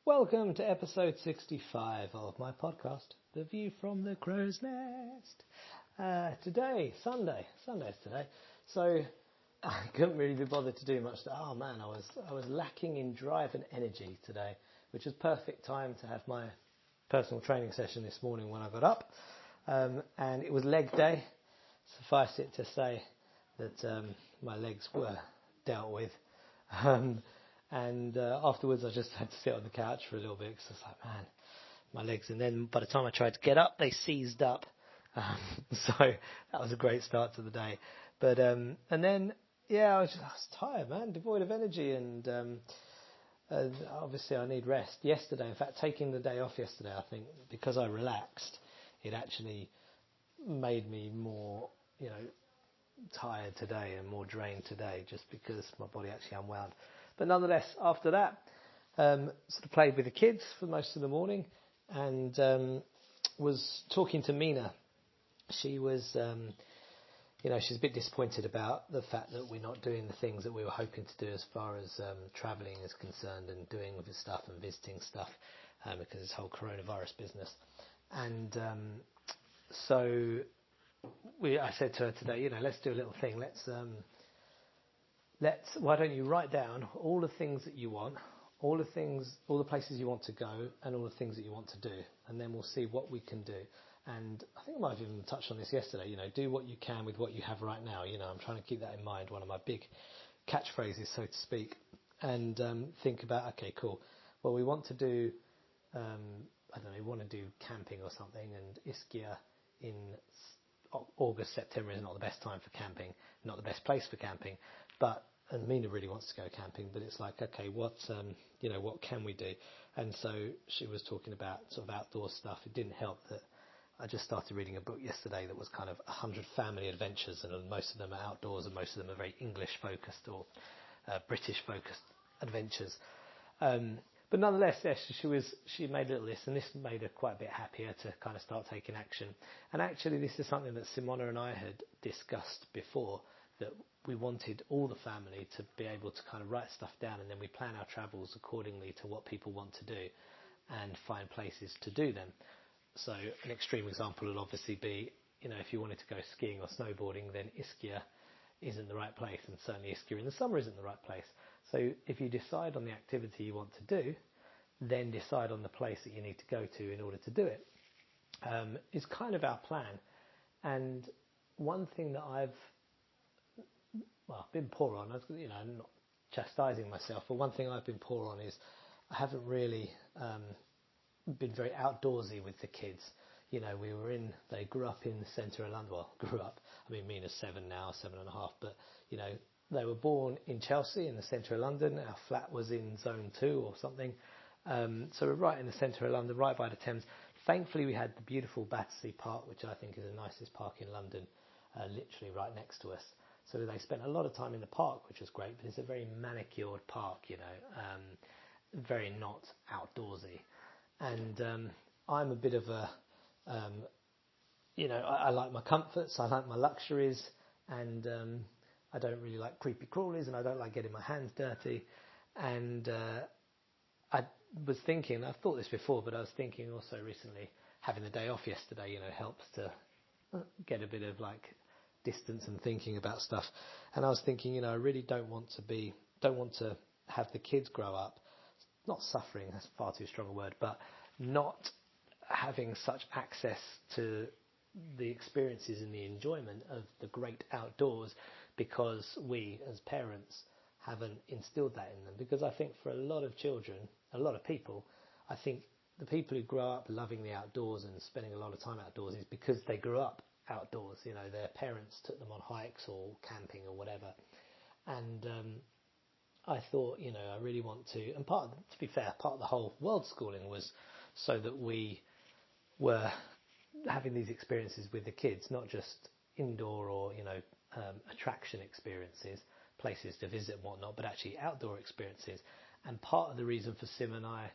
Welcome to episode 65 of my podcast, The View from the Crow's Nest. Today, Sunday's today, so I couldn't really be bothered to do much. Oh man, I was lacking in drive and energy today, which was perfect time to have my personal training session this morning when I got up. And it was leg day. Suffice it to say that my legs were dealt with. And afterwards I just had to sit on the couch for a little bit because I was like, man, my legs. And then by the time I tried to get up, they seized up. So that was a great start to the day. But and then, yeah, I was tired, man, devoid of energy. And obviously I need rest. Yesterday, in fact, taking the day off yesterday, I think because I relaxed, it actually made me more, tired today and more drained today just because my body actually unwound. But nonetheless, after that, sort of played with the kids for most of the morning and was talking to Mina. She was, she's a bit disappointed about the fact that we're not doing the things that we were hoping to do as far as travelling is concerned and doing with stuff and visiting stuff because it's whole coronavirus business. And so I said to her today, let's do a little thing. Why don't you write down all the things that you want, all the places you want to go, and all the things that you want to do, and then we'll see what we can do. And I think I might have even touched on this yesterday. Do what you can with what you have right now. I'm trying to keep that in mind. One of my big catchphrases, so to speak, and think about, okay, cool. Well, we want to do, we want to do camping or something, and Ischia in August, September is not the best time for camping, not the best place for camping, and Mina really wants to go camping, but it's like, okay, what can we do? And so she was talking about sort of outdoor stuff. It didn't help that I just started reading a book yesterday that was kind of 100 family adventures, and most of them are outdoors, and most of them are very English focused or British focused adventures. But nonetheless, yes, she made a little list, and this made her quite a bit happier to kind of start taking action. And actually, this is something that Simona and I had discussed before, that we wanted all the family to be able to kind of write stuff down, and then we plan our travels accordingly to what people want to do and find places to do them. So an extreme example will obviously be, if you wanted to go skiing or snowboarding, then Ischia isn't the right place, and certainly Ischia in the summer isn't the right place. So if you decide on the activity you want to do, then decide on the place that you need to go to in order to do it. Is kind of our plan. And one thing that I've been poor on, I'm not chastising myself, but one thing I've been poor on is I haven't really been very outdoorsy with the kids. They grew up in the centre of London. Well, grew up, Mina's 7 now, 7.5, but, they were born in Chelsea in the centre of London. Our flat was in zone 2 or something. So we're right in the centre of London, right by the Thames. Thankfully, we had the beautiful Batsy Park, which I think is the nicest park in London, literally right next to us. So they spent a lot of time in the park, which was great, but it's a very manicured park, very not outdoorsy. And I'm a bit of a, I like my comforts, I like my luxuries, and I don't really like creepy crawlies, and I don't like getting my hands dirty. And I was thinking, I've thought this before, but I was thinking also recently, having the day off yesterday, helps to get a bit of distance and thinking about stuff. And I was thinking, I really don't want to have the kids grow up, not suffering, that's far too strong a word, but not having such access to the experiences and the enjoyment of the great outdoors because we as parents haven't instilled that in them. Because I think for a lot of children, a lot of people, I think the people who grow up loving the outdoors and spending a lot of time outdoors is because they grew up outdoors. Their parents took them on hikes or camping or whatever. And I thought, I really want to, and to be fair, part of the whole world schooling was so that we were having these experiences with the kids, not just indoor or, attraction experiences, places to visit and whatnot, but actually outdoor experiences. And part of the reason for Sim and I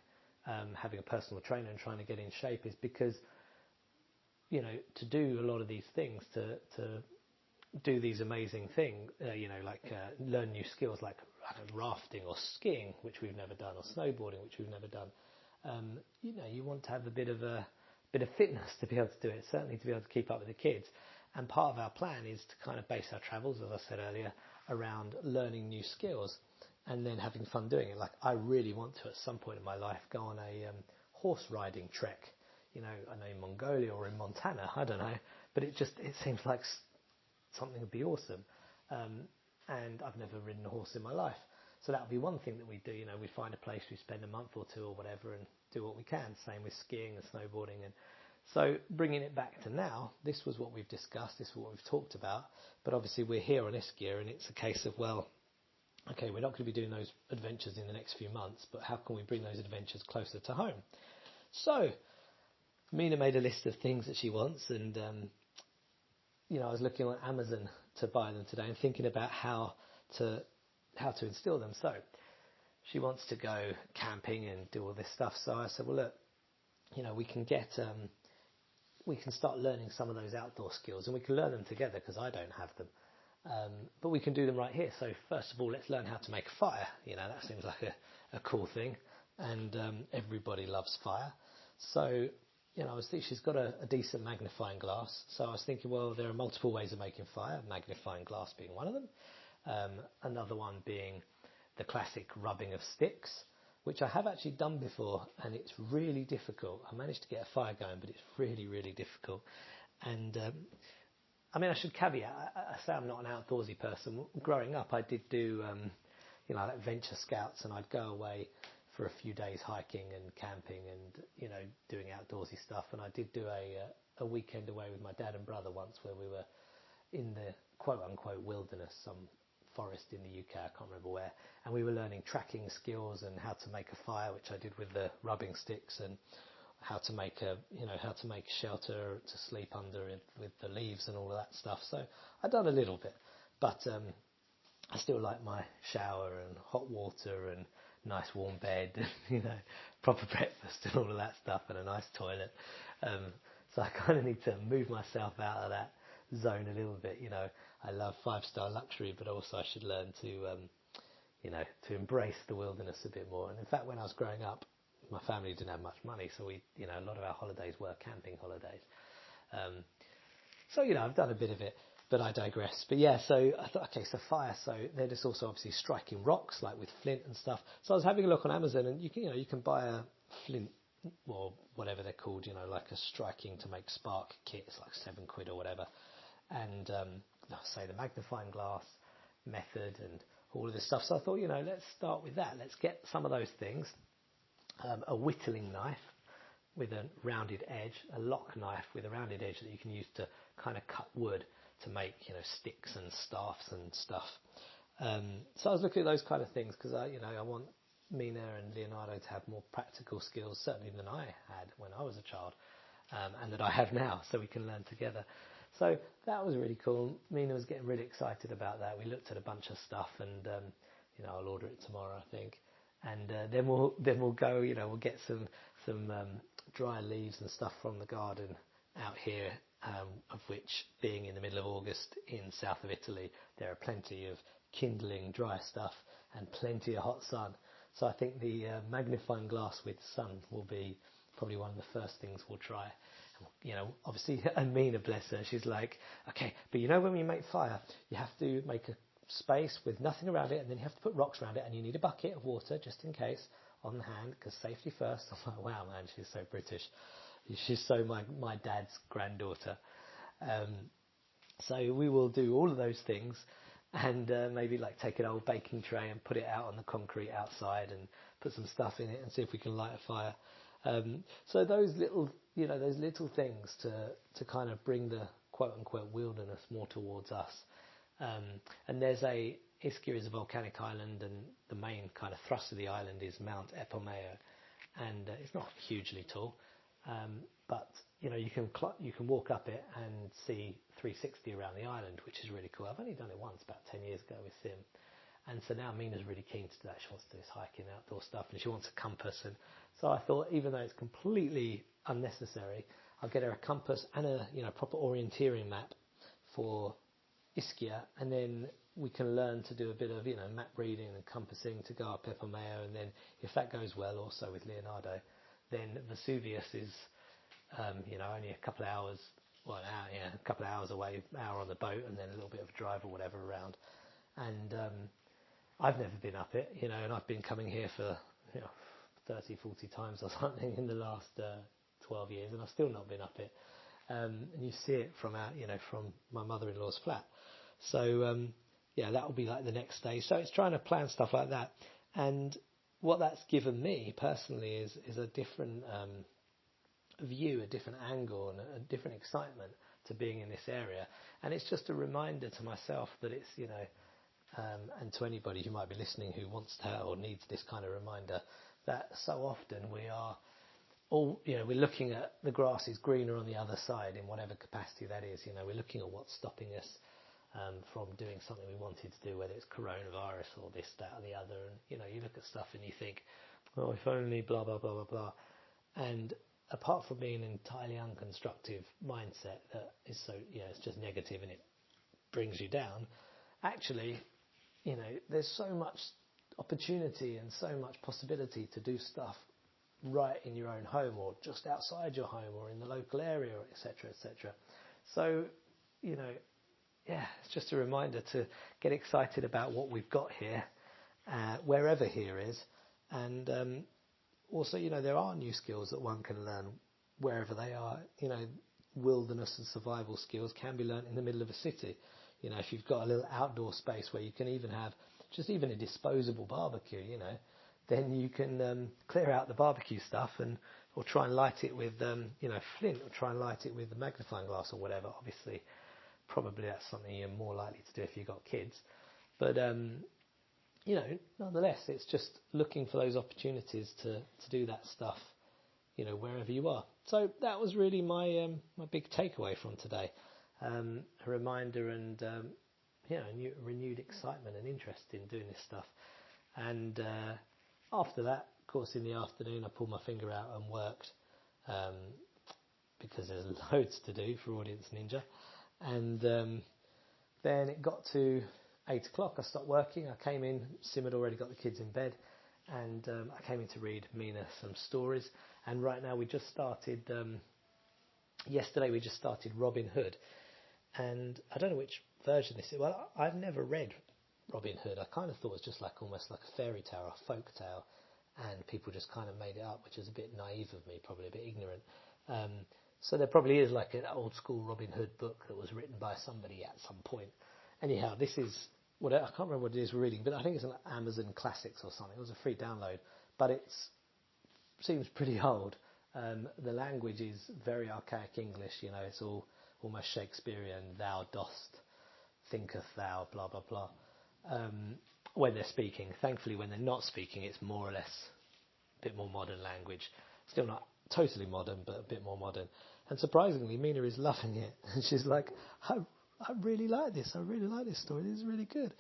having a personal trainer and trying to get in shape is because, to do a lot of these things, to do these amazing things, learn new skills like rafting or skiing, which we've never done, or snowboarding, which we've never done. You want to have a bit of fitness to be able to do it, certainly to be able to keep up with the kids. And part of our plan is to kind of base our travels, as I said earlier, around learning new skills and then having fun doing it. Like, I really want to, at some point in my life, go on a horse riding trek. I know in Mongolia or in Montana, I don't know, but it seems like something would be awesome. And I've never ridden a horse in my life. So that would be one thing that we do. We find a place, we spend a month or two or whatever and do what we can. Same with skiing and snowboarding. And so bringing it back to now, this was what we've discussed, this is what we've talked about. But obviously we're here on Ischia, and it's a case of, well, okay, we're not going to be doing those adventures in the next few months, but how can we bring those adventures closer to home? So Mina made a list of things that she wants, and I was looking on Amazon to buy them today and thinking about how to instill them. So she wants to go camping and do all this stuff. So I said, well, look, we can start learning some of those outdoor skills, and we can learn them together because I don't have them. But we can do them right here. So first of all, let's learn how to make a fire. That seems like a cool thing, and everybody loves fire. So she's got a decent magnifying glass. So I was thinking, well, there are multiple ways of making fire, magnifying glass being one of them. Another one being the classic rubbing of sticks, which I have actually done before, and it's really difficult. I managed to get a fire going, but it's really, really difficult. And I should caveat, I say I'm not an outdoorsy person. Growing up, I did do, like venture scouts, and I'd go away for a few days hiking and camping and, doing outdoorsy stuff. And I did do a weekend away with my dad and brother once, where we were in the quote-unquote wilderness, some forest in the UK, I can't remember where, and we were learning tracking skills and how to make a fire, which I did with the rubbing sticks, and how to make shelter to sleep under with the leaves and all of that stuff. So I've done a little bit, but I still like my shower and hot water and nice warm bed and proper breakfast and all of that stuff, and a nice toilet. So I kind of need to move myself out of that zone a little bit. I love 5-star luxury, but also I should learn to embrace the wilderness a bit more. And in fact, when I was growing up, my family didn't have much money, so we, a lot of our holidays were camping holidays. So I've done a bit of it, but I digress. But yeah, so I thought, okay, so fire. So they're just also obviously striking rocks, like with flint and stuff. So I was having a look on Amazon, and you can buy a flint, or whatever they're called, like a striking to make spark kit. It's like £7 or whatever. And say the magnifying glass method and all of this stuff. So I thought, let's start with that. Let's get some of those things. A whittling knife with a rounded edge, a lock knife with a rounded edge that you can use to kind of cut wood to make, sticks and staffs and stuff. So I was looking at those kind of things because I want Mina and Leonardo to have more practical skills, certainly than I had when I was a child, and that I have now, so we can learn together. So that was really cool. Mina was getting really excited about that. We looked at a bunch of stuff, and I'll order it tomorrow, I think. And then we'll go. We'll get some dry leaves and stuff from the garden out here, of which, being in the middle of August in south of Italy, there are plenty of kindling dry stuff and plenty of hot sun. So I think the magnifying glass with sun will be probably one of the first things we'll try. Obviously, Amina, bless her, she's like, okay, but when we make fire, you have to make a space with nothing around it, and then you have to put rocks around it, and you need a bucket of water just in case on the hand, because safety first. I'm like, wow, man, she's so British. She's so my dad's granddaughter. So we will do all of those things, and maybe like take an old baking tray and put it out on the concrete outside and put some stuff in it and see if we can light a fire. So those little things to kind of bring the quote-unquote wilderness more towards us. And Ischia is a volcanic island, and the main kind of thrust of the island is Mount Epomeo, and it's not hugely tall, but you can walk up it and see 360 around the island, which is really cool. I've only done it once, about 10 years ago with Sim. And so now Mina's really keen to do that. She wants to do this hiking, outdoor stuff, and she wants a compass. And so I thought, even though it's completely unnecessary, I'll get her a compass and a proper orienteering map for Ischia, and then we can learn to do a bit of map reading and compassing to go up Epomeo. And then if that goes well, also with Leonardo, then Vesuvius is, only a couple of hours, a couple of hours away, an hour on the boat, and then a little bit of a drive or whatever around. And I've never been up it, and I've been coming here for 30, 40 times or something in the last 12 years, and I've still not been up it. And you see it from from my mother-in-law's flat. So that will be like the next day. So it's trying to plan stuff like that. And what that's given me personally is a different view, a different angle, and a different excitement to being in this area. And it's just a reminder to myself that it's, and to anybody who might be listening who wants to or needs this kind of reminder, that so often we are all, we're looking at the grass is greener on the other side in whatever capacity that is. We're looking at what's stopping us from doing something we wanted to do, whether it's coronavirus or this, that, or the other. And, you look at stuff and you think, oh, if only blah, blah, blah, blah, blah. And apart from being an entirely unconstructive mindset that is so, it's just negative and it brings you down, actually, there's so much opportunity and so much possibility to do stuff right in your own home or just outside your home or in the local area, etc., etc. So, it's just a reminder to get excited about what we've got here, wherever here is. And also, there are new skills that one can learn wherever they are. Wilderness and survival skills can be learned in the middle of a city. If you've got a little outdoor space where you can even have just even a disposable barbecue, then you can clear out the barbecue stuff or try and light it with, flint, or try and light it with a magnifying glass or whatever. Obviously, probably that's something you're more likely to do if you've got kids. But, nonetheless, it's just looking for those opportunities to do that stuff, wherever you are. So that was really my big takeaway from today. A reminder and, renewed excitement and interest in doing this stuff. And after that, of course, in the afternoon, I pulled my finger out and worked because there's loads to do for Audience Ninja. And then it got to 8 o'clock. I stopped working. I came in. Sim had already got the kids in bed. And I came in to read Mina some stories. And right now we just started, yesterday we just started Robin Hood. And I don't know which version this is. Well, I've never read Robin Hood. I kind of thought it was just almost like a fairy tale, a folk tale. And people just kind of made it up, which is a bit naive of me, probably a bit ignorant. So there probably is like an old school Robin Hood book that was written by somebody at some point. Anyhow, this is I can't remember what it is we're reading, but I think it's an Amazon Classics or something. It was a free download, but it seems pretty old. The language is very archaic English. It's all almost Shakespearean. Thou dost, thinketh thou, blah blah blah. When they're speaking, thankfully, when they're not speaking, it's more or less a bit more modern language. Still not totally modern, but a bit more modern. And surprisingly, Mina is loving it. And she's like, I really like this. I really like this story. This is really good.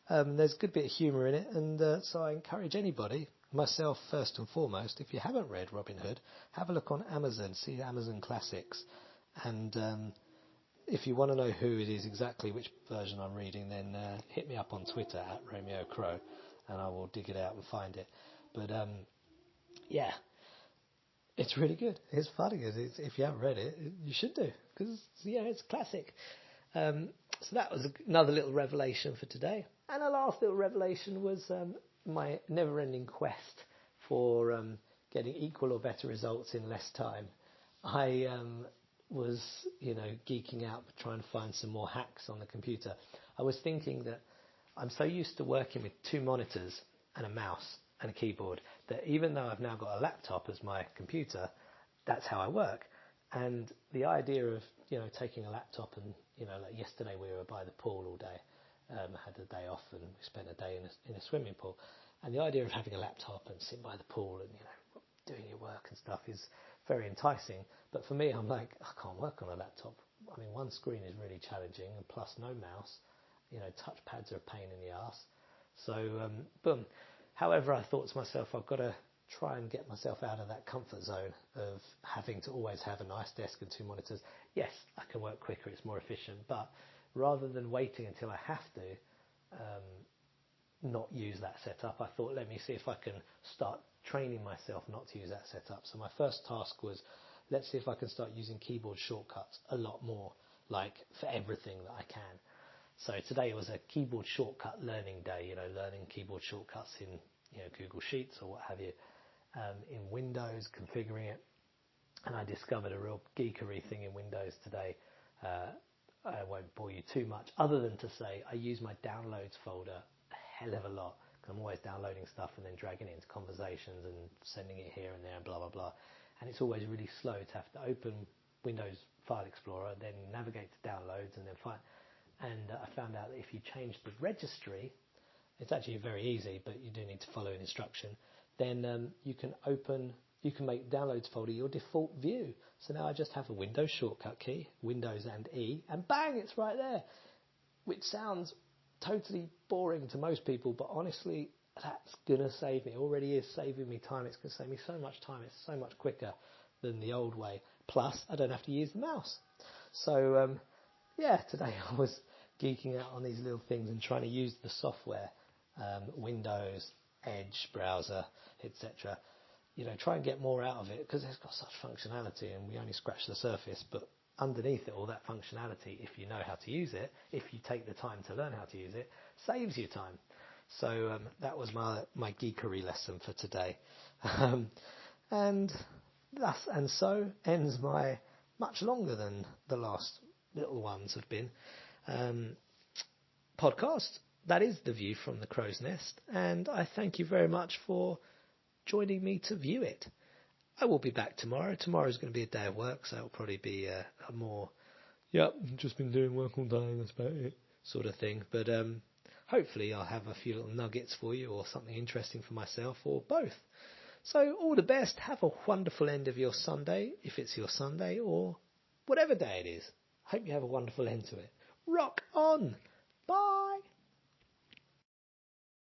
There's a good bit of humour in it. And so I encourage anybody, myself first and foremost, if you haven't read Robin Hood, have a look on Amazon, see Amazon Classics. And if you want to know who it is exactly, which version I'm reading, then hit me up on Twitter at Romeo Crow, and I will dig it out and find it. But it's really good. It's funny. If you haven't read it, you should do, because it's a classic. So that was another little revelation for today. And a last little revelation was my never-ending quest for getting equal or better results in less time. I was, geeking out trying to find some more hacks on the computer. I was thinking that I'm so used to working with 2 monitors and a mouse and a keyboard that even though I've now got a laptop as my computer, that's how I work. And the idea of, taking a laptop and, like yesterday we were by the pool all day, had a day off and we spent a day in a swimming pool. And the idea of having a laptop and sitting by the pool and, doing your work and stuff is very enticing. But for me, I'm like, I can't work on a laptop. I mean, one screen is really challenging, and plus no mouse. Touchpads are a pain in the arse. So, boom. However, I thought to myself, I've got to try and get myself out of that comfort zone of having to always have a nice desk and 2 monitors. Yes, I can work quicker, it's more efficient, but rather than waiting until I have to not use that setup, I thought, let me see if I can start training myself not to use that setup. So my first task was, let's see if I can start using keyboard shortcuts a lot more, like for everything that I can. So today was a keyboard shortcut learning day, learning keyboard shortcuts in, Google Sheets or what have you, in Windows, configuring it. And I discovered a real geekery thing in Windows today. I won't bore you too much, other than to say I use my downloads folder a hell of a lot. I'm always downloading stuff and then dragging it into conversations and sending it here and there and blah, blah, blah. And it's always really slow to have to open Windows File Explorer, then navigate to downloads and then find. And I found out that if you change the registry, it's actually very easy, but you do need to follow an instruction. Then you can make downloads folder your default view. So now I just have a Windows shortcut key, Windows and E, and bang, it's right there. Which sounds totally boring to most people, but honestly, that's going to save me. It already is saving me time. It's going to save me so much time. It's so much quicker than the old way. Plus, I don't have to use the mouse. So, today I was geeking out on these little things and trying to use the software, Windows, Edge, browser, etc. Try and get more out of it because it's got such functionality and we only scratch the surface. But underneath it, all that functionality, if you know how to use it, if you take the time to learn how to use it, saves you time. So that was my geekery lesson for today. And so ends my much longer than the last little ones have been podcast. That is The View from the Crow's Nest, and I thank you very much for joining me to view it. I will be back tomorrow. Tomorrow's going to be a day of work, so it'll probably be a more, just been doing work all day, that's about it, sort of thing. But hopefully I'll have a few little nuggets for you or something interesting for myself or both. So all the best. Have a wonderful end of your Sunday, if it's your Sunday, or whatever day it is. Hope you have a wonderful end to it. Rock on!